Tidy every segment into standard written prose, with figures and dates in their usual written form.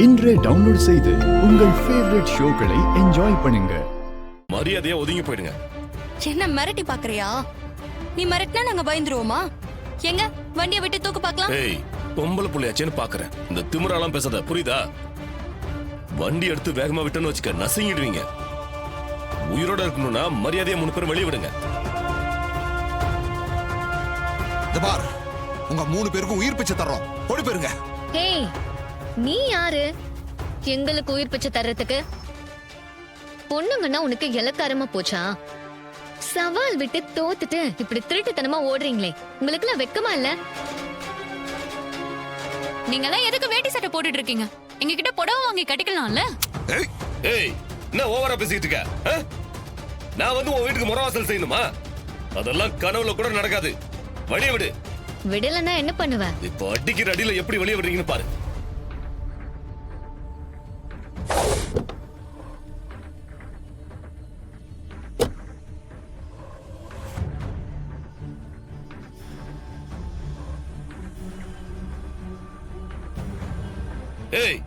இன்றே டவுன்லோட் செய்து உங்கள் ஃபேவரட் ஷோக்களை என்ஜாய் பண்ணுங்க. மரியாதையா ஒதுங்கி போயிடுங்க. என்ன மிரட்டி பாக்குறியா? நீ மிரட்டினா நாங்க பயந்துருவோமா? எங்க வண்டியை விட்டு தூக்கு பார்க்கலாம். ஏய், பொம்பளை புள்ளையாச்சேன்னு பாக்குறேன். இந்த திமிராலாம் பேசாத, புரியுதா? வண்டி எடுத்து வேகமா விட்டுன்னு வச்சுக்க, நசுங்கிடுவீங்க. உயிரோட இருக்கணும்னா மரியாதையா 3 பேரும் வெளியே விடுங்க. பார், உங்க 3 பேருக்கும் உயிர் பிச்சை தர்றோம். ஓடி போயிருங்க. ஏய், நீ யாரு எங்களுக்கு உயிர் பிச்சை தர்றதுக்கு? பொண்ணுங்கன்னா உனக்கு இலக்காரமா போச்சா? சவால் விட்டு தோத்துட்டு இப்படி திருட்டுத்தனமா ஓடுறீங்களே, உங்களுக்கு எல்லாம் வெக்கமா இல்ல? நீங்க எல்லாம் எதுக்கு வேட்டி சட்டை போட்டுட்டு இருக்கீங்க? எங்க கிட்ட புடவை வாங்கி கட்டிக்கலாம்ல. ஏய், என்ன ஓவரா பேசிட்டு இருக்க? நான் வந்து உன் வீட்டுக்கு முறவாசல் செய்யணுமா? அதெல்லாம் கனவுல கூட நடக்காது. வெளியே விடு. விடலன்னா என்ன பண்ணுவ? இப்போ அடிக்கிற அடியில எப்படி வெளியே விடுறீங்கன்னு பாரு. ஏய்,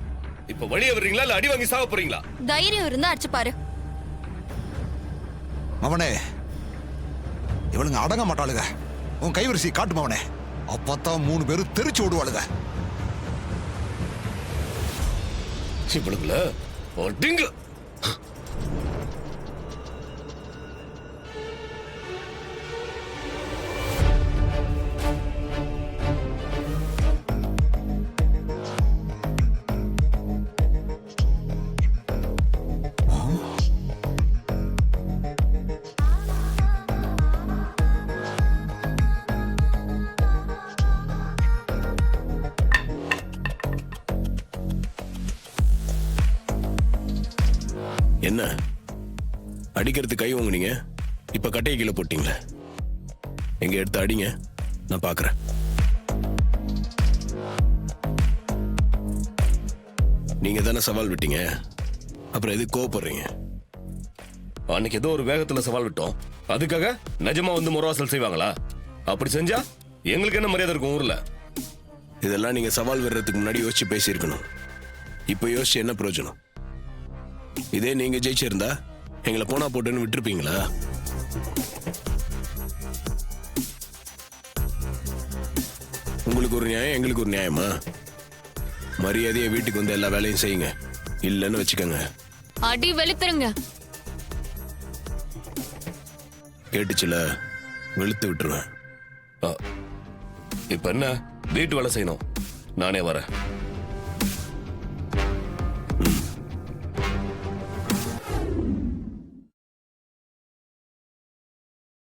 இப்ப வெளியே விடுறீங்களா இல்ல அடி வாங்கி சாக போறீங்களா? தைரியம் இருந்தா அடிச்சு பாரு. மவனே, இவளுங்க அடங்க மாட்டாளுங்க. உன் கைவரிசை காட்டு மவனே. அப்பத்தான் 3 பேரும் தெரிச்சு ஓடுவாளுங்க. இவளுங்கள அடிங்க. என்ன அடிக்கிறது கை வாங்குனீங்க, இப்ப கட்டையை கீழே போட்டீங்களே. எங்க எடுத்து அடிங்க, நான் பாக்குறேன். நீங்க தானே சவால் விட்டீங்க, அப்புறம் எதுக்கு கோவப்படுறீங்க? அன்னைக்கு ஏதோ ஒரு வேகத்துல சவால் விட்டோம், அதுக்காக நிஜமா வந்து முறவாசல் செய்வாங்களா? அப்படி செஞ்சா எங்களுக்கு என்ன மரியாதை இருக்கும் ஊர்ல? இதெல்லாம் நீங்க சவால் விடுறதுக்கு முன்னாடி யோசிச்சு பேசியிருக்கணும். இப்ப யோசிச்சு என்ன பிரயோஜனம்? இதே நீங்க ஜெயிச்சிருந்தா எங்களை போனா போட்டுன்னு விட்டுருப்பீங்களா? உங்களுக்கு ஒரு நியாயம், எங்களுக்கு ஒரு நியாயமா? மரியாதையை வீட்டுக்கு வந்து எல்லா வேலையும் செய்யுங்க, இல்லைன்னு வச்சுக்கோங்க. அடி வெளுத்துருங்க. கேட்டுச்சுல, வெளுத்து விட்டுருவேன். இப்ப என்ன, வீட்டு வேலை செய்யணும். நானே வரேன்.